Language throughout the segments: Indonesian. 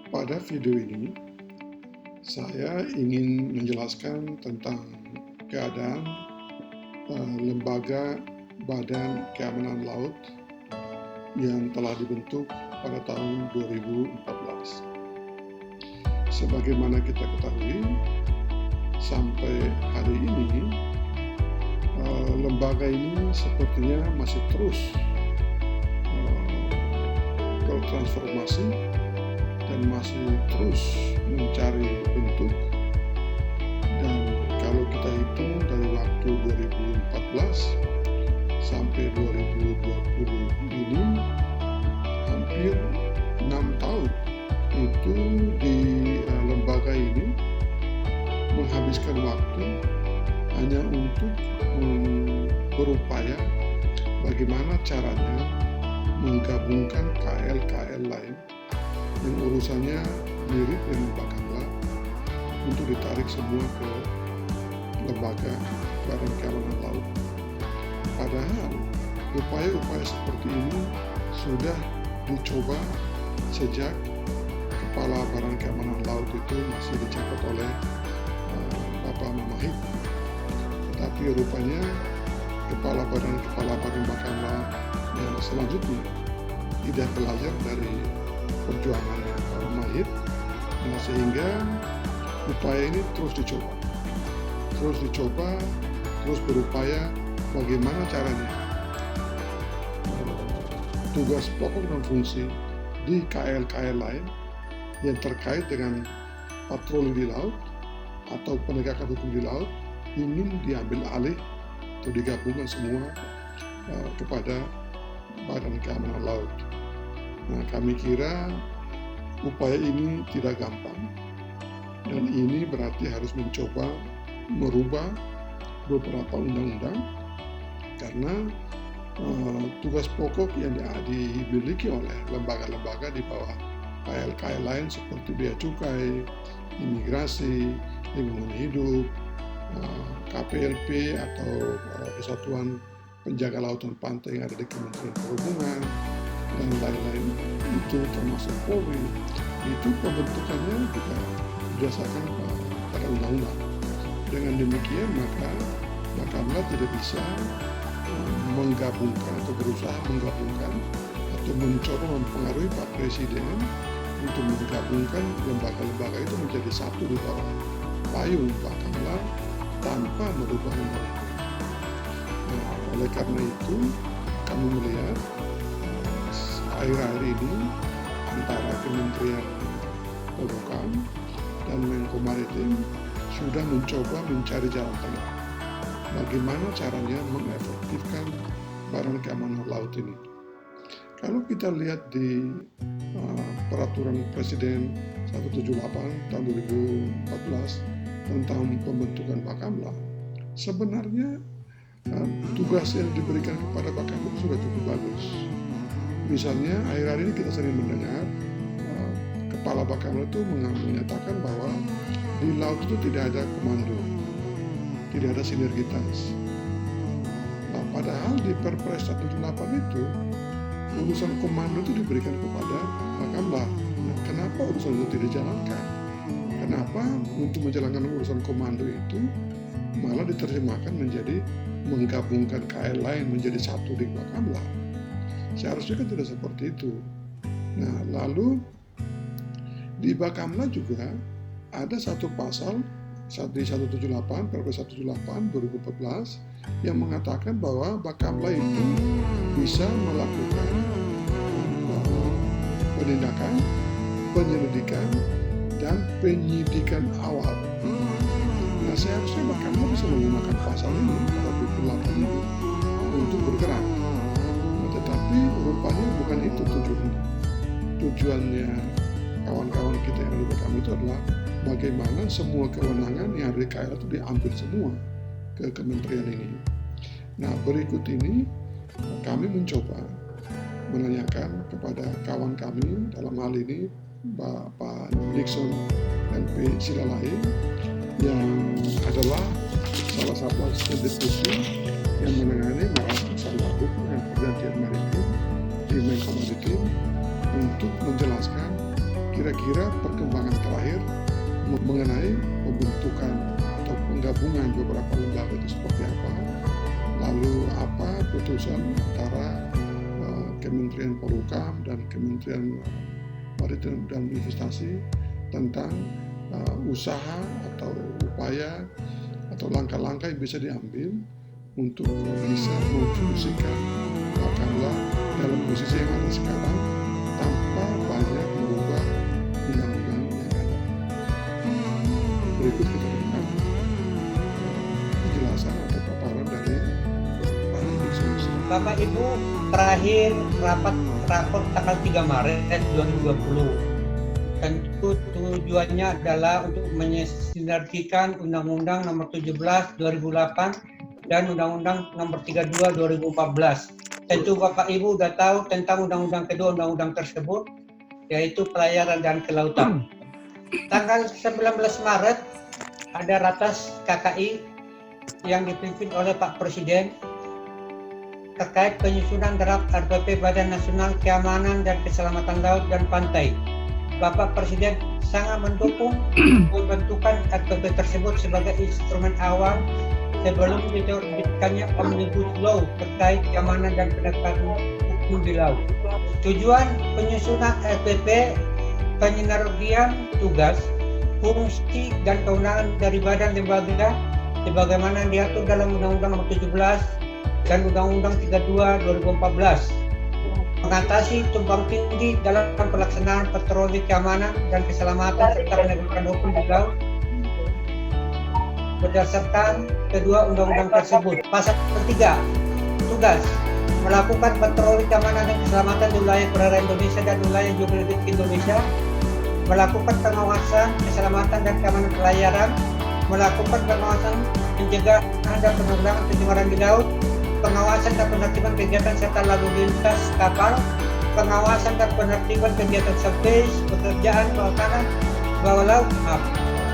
Pada video ini, saya ingin menjelaskan tentang keadaan Lembaga Badan Keamanan Laut yang telah dibentuk pada tahun 2014. Sebagaimana kita ketahui, sampai hari ini lembaga ini sepertinya masih terus bertransformasi dan masih terus mencari bentuk. Dan kalau kita hitung dari waktu 2014 sampai 2020 ini hampir 6 tahun itu di lembaga ini menghabiskan waktu hanya untuk berupaya bagaimana caranya menggabungkan KL-KL lain yang urusannya mirip dengan Bakamla untuk ditarik semua ke lembaga Badan Keamanan Laut. Padahal upaya-upaya seperti ini sudah dicoba sejak Kepala Badan Keamanan Laut itu masih dijabat oleh Bapak Mamahit. Tetapi rupanya Kepala Badan Bakamla yang selanjutnya tidak belajar dari perjuangannya Pak Mamahit, sehingga upaya ini terus berupaya bagaimana caranya tugas pokok dan fungsi di KL-KL lain yang terkait dengan patroli di laut atau penegakan hukum di laut ingin diambil alih atau digabungkan semua kepada Badan Keamanan Laut. Nah, kami kira upaya ini tidak gampang, dan ini berarti harus mencoba merubah beberapa undang-undang, karena tugas pokok yang dimiliki oleh lembaga-lembaga di bawah KL-KL lain seperti bea cukai, imigrasi, lingkungan hidup, KPLP atau Kesatuan Penjaga Laut dan Pantai yang ada di Kementerian Perhubungan, dan lain-lain itu termasuk Polri, itu pembentukannya juga berdasarkan pada undang-undang. Dengan demikian maka Bakamla tidak bisa menggabungkan atau berusaha menggabungkan atau mencoba mempengaruhi Pak Presiden untuk menggabungkan lembaga-lembaga itu menjadi satu di bawah payung Bakamla tanpa merubah undang-undang. Nah, oleh karena itu kami melihat akhir-akhir ini antara Kementerian Polhukam dan Menko Maritim sudah mencoba mencari jalan tengah bagaimana caranya mengefektifkan Badan Keamanan Laut ini. Kalau kita lihat di Peraturan Presiden 178 tahun 2014 tentang pembentukan Bakamla, sebenarnya tugas yang diberikan kepada Bakamla sudah cukup bagus. Misalnya akhir-akhir ini kita sering mendengar Kepala Bakamla itu menyatakan bahwa di laut itu tidak ada komando, tidak ada sinergitas. Nah, padahal di Perpres 178 itu urusan komando itu diberikan kepada Bakamla. Nah, kenapa urusan itu tidak dijalankan? Kenapa untuk menjalankan urusan komando itu malah diterjemahkan menjadi menggabungkan KL lain menjadi satu di Bakamla? Seharusnya kan tidak seperti itu. Nah, lalu di Bakamla juga ada satu pasal di 178, Perpres 178 2014 yang mengatakan bahwa Bakamla itu bisa melakukan penindakan, penyelidikan, dan penyidikan awal. Nah, seharusnya Bakamla bisa menggunakan pasal ini atau 28 ini untuk bergerak. Nah, tetapi rupanya bukan itu tujuannya. Tujuannya kawan-kawan kita yang ada di Bakamla itu adalah bagaimana semua kewenangan yang ada di KL itu diambil semua ke kementerian ini. Nah, berikut ini kami mencoba menanyakan kepada kawan kami, dalam hal ini Bapak Nixon MP Silalahi, yang adalah salah satu asisten deputi yang menangani masalah Sarwabuk dan pergantian maritim di Menko Maritim, untuk menjelaskan kira-kira perkembangan terakhir mengenai pembentukan atau penggabungan beberapa lembaga itu seperti apa, lalu apa putusan antara Kementerian Polhukam dan Kementerian Maritim dan Investasi tentang usaha atau upaya atau langkah-langkah yang bisa diambil untuk bisa memfungsikan Bakamla dalam posisi yang ada sekarang tanpa banyak mengubah undang-undang yang ada. Berikut kita dengar penjelasan atau paparan dari Pak Ibu. Bapak Ibu, terakhir rapor tanggal 3 Maret 2020. Tentu tujuannya adalah untuk mensinergikan Undang-Undang Nomor 17 2008 dan Undang-Undang Nomor 32 2014. Tentu Bapak Ibu sudah tahu tentang undang-undang kedua undang-undang tersebut, yaitu pelayaran dan kelautan. Tanggal 19 Maret ada ratas KKI yang dipimpin oleh Pak Presiden terkait penyusunan draft RPP Badan Nasional Keamanan dan Keselamatan Laut dan Pantai. Bapak Presiden sangat mendukung pembentukan RPP tersebut sebagai instrumen awal sebelum diterbitkannya Omnibus Law terkait keamanan dan penegakan hukum di laut. Tujuan penyusunan RPP, penyinergian tugas, fungsi dan kewenangan dari badan lembaga sebagaimana diatur dalam Undang-Undang Nomor 17 dan Undang-Undang 32 2014. Mengatasi tumpang tindih dalam pelaksanaan patroli keamanan dan keselamatan serta penegakan hukum di laut berdasarkan kedua undang-undang tersebut. Pasal 3, tugas melakukan patroli keamanan dan keselamatan di wilayah perairan Indonesia dan wilayah jurisdiksi Indonesia, melakukan pengawasan keselamatan dan keamanan pelayaran, melakukan pengawasan pencegahan dan penanggulangan pencemaran di laut, pengawasan dan penertiban kegiatan serta lalu lintas kapal, pengawasan dan penertiban kegiatan survei, pekerjaan bawah laut,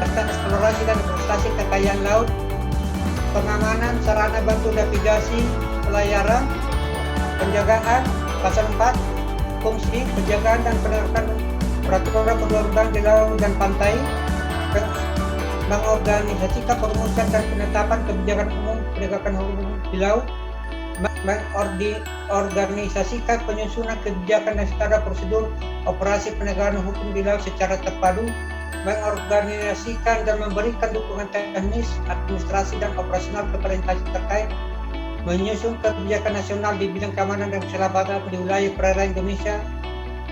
serta eksplorasi dan eksploitasi kekayaan laut, pengamanan sarana bantu navigasi pelayaran, penjagaan. Pasal 4, fungsi penjagaan dan penegakan peraturan perundang-undangan di laut dan pantai, mengorganisasikan perumusan dan penetapan kebijakan umum penegakan hukum di laut, mengorganisasikan penyusunan kebijakan dan standar prosedur operasi penegakan hukum di laut secara terpadu, mengorganisasikan dan memberikan dukungan teknis, administrasi dan operasional kepada instansi terkait, menyusun kebijakan nasional di bidang keamanan dan keselamatan di wilayah perairan Indonesia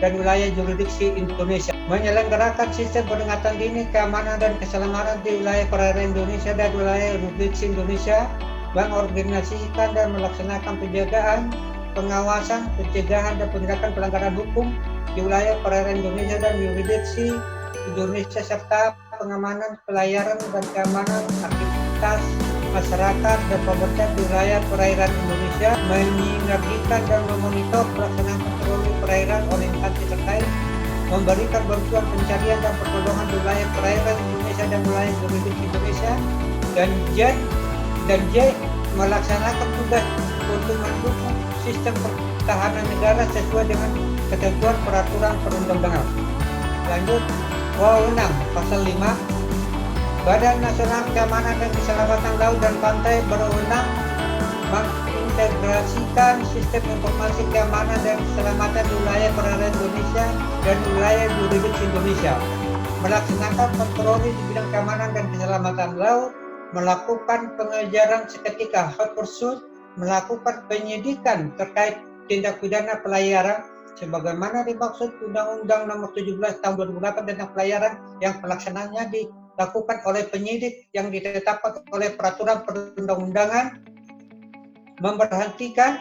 dan wilayah jurisdiksi Indonesia, menyelenggarakan sistem peringatan dini keamanan dan keselamatan di wilayah perairan Indonesia dan wilayah jurisdiksi Indonesia, mengorganisasikan dan melaksanakan penjagaan, pengawasan, pencegahan dan penindakan pelanggaran hukum di wilayah perairan Indonesia dan jurisdiksi Indonesia serta pengamanan pelayaran dan keamanan aktivitas masyarakat dan pemerintah di wilayah perairan Indonesia, menyinergikan dan memonitor pelaksanaan patroli perairan oleh instansi terkait, memberikan bantuan pencarian dan pertolongan di wilayah perairan Indonesia dan wilayah jurisdiksi Indonesia, dan J melaksanakan tugas untuk mendukung sistem pertahanan negara sesuai dengan ketentuan peraturan perundang-undangan. Lanjut, wewenang pasal 5, Badan Nasional Keamanan dan Keselamatan Laut dan Pantai berwenang mengintegrasikan sistem informasi keamanan dan keselamatan di wilayah perairan Indonesia dan wilayah jurisdiksi Indonesia, melaksanakan patroli di bidang keamanan dan keselamatan laut, melakukan pengejaran seketika hot pursuit, melakukan penyidikan terkait tindak pidana pelayaran sebagaimana dimaksud Undang-Undang Nomor 17 Tahun 2008 tentang pelayaran yang pelaksanaannya dilakukan oleh penyidik yang ditetapkan oleh peraturan perundang-undangan, memberhentikan,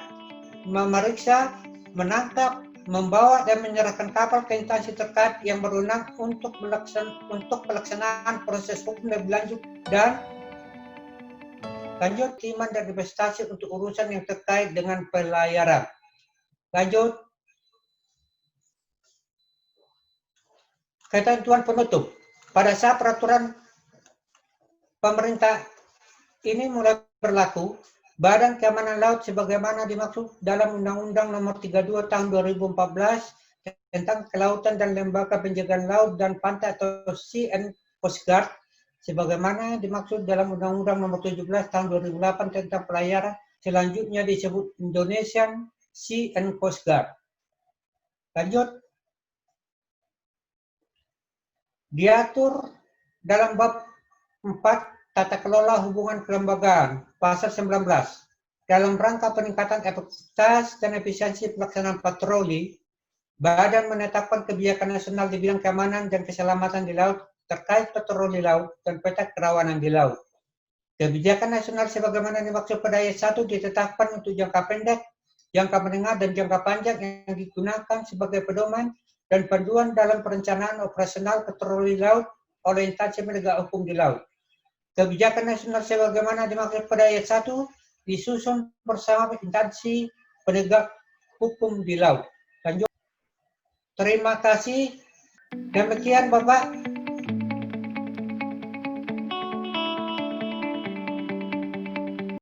memeriksa, menangkap, membawa dan menyerahkan kapal ke instansi terkait yang berwenang untuk pelaksanaan proses hukum lebih lanjut dan iman dan investasi untuk urusan yang terkait dengan pelayaran. Lanjut, ketentuan penutup. Pada saat peraturan pemerintah ini mulai berlaku, Badan Keamanan Laut sebagaimana dimaksud dalam Undang-Undang Nomor 32 Tahun 2014 tentang kelautan dan lembaga penjagaan laut dan pantai atau Sea and Coast Guard sebagaimana dimaksud dalam Undang-Undang Nomor 17 Tahun 2008 tentang pelayaran, selanjutnya disebut Indonesian Sea and Coast Guard. Lanjut. Diatur dalam bab 4 Tata Kelola Hubungan Kelembagaan, pasal 19. Dalam rangka peningkatan efektivitas dan efisiensi pelaksanaan patroli, Badan menetapkan kebijakan nasional di bidang keamanan dan keselamatan di laut terkait patroli laut dan peta kerawanan di laut. Kebijakan nasional sebagaimana dimaksud pada ayat 1 ditetapkan untuk jangka pendek, jangka menengah, dan jangka panjang yang digunakan sebagai pedoman dan panduan dalam perencanaan operasional patroli laut oleh instansi penegak hukum di laut. Kebijakan nasional sebagaimana dimaksud pada ayat 1 disusun bersama instansi penegak hukum di laut. Lanjut. Terima kasih. Demikian Bapak